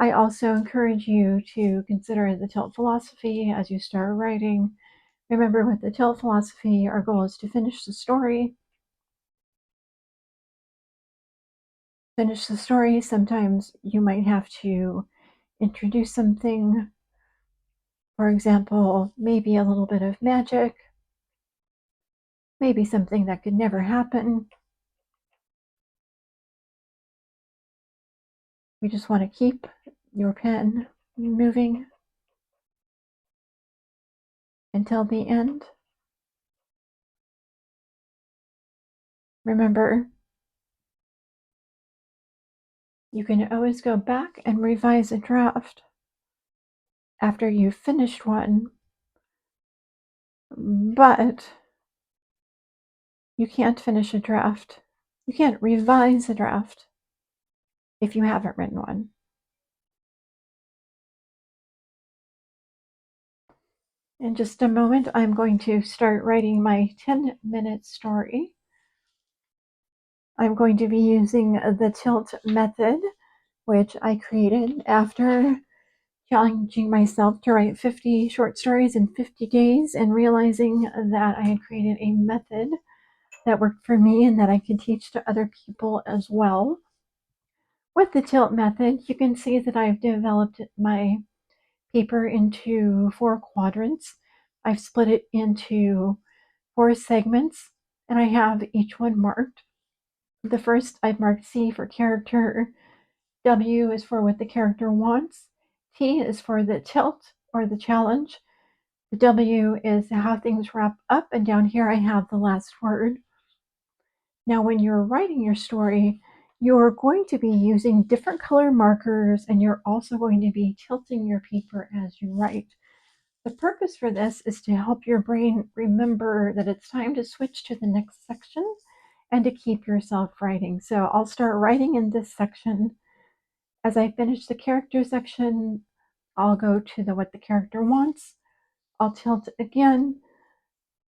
I also encourage you to consider the tilt philosophy as you start writing. Remember, with the tilt philosophy, our goal is to finish the story. Sometimes you might have to introduce something. For example, maybe a little bit of magic, maybe something that could never happen. We just want to keep your pen moving until the end. Remember, you can always go back and revise a draft after you've finished one, but you can't finish a draft. You can't revise a draft if you haven't written one. In just a moment, I'm going to start writing my 10-minute story. I'm going to be using the tilt method, which I created after challenging myself to write 50 short stories in 50 days and realizing that I had created a method that worked for me and that I could teach to other people as well. With the tilt method, you can see that I've developed my paper into 4 quadrants. I've split it into 4 segments, and I have each one marked. The first I've marked C for character, W is for what the character wants, T is for the tilt or the challenge, the W is how things wrap up, and down here I have the last word. Now, when you're writing your story, you're going to be using different color markers, and you're also going to be tilting your paper as you write. The purpose for this is to help your brain remember that it's time to switch to the next section and to keep yourself writing. So I'll start writing in this section. As I finish the character section, I'll go to the what the character wants. I'll tilt again.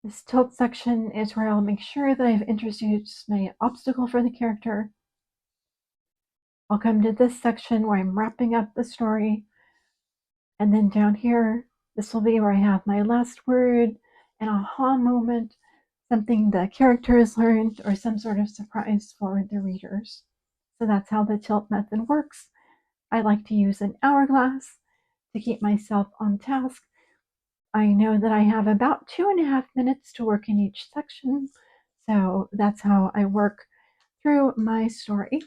This tilt section is where I'll make sure that I've introduced my obstacle for the character. I'll come to this section where I'm wrapping up the story. And then down here, this will be where I have my last word, an aha moment, something the character has learned, or some sort of surprise for the readers. So that's how the tilt method works. I like to use an hourglass to keep myself on task. I know that I have about 2.5 minutes to work in each section, so that's how I work through my story.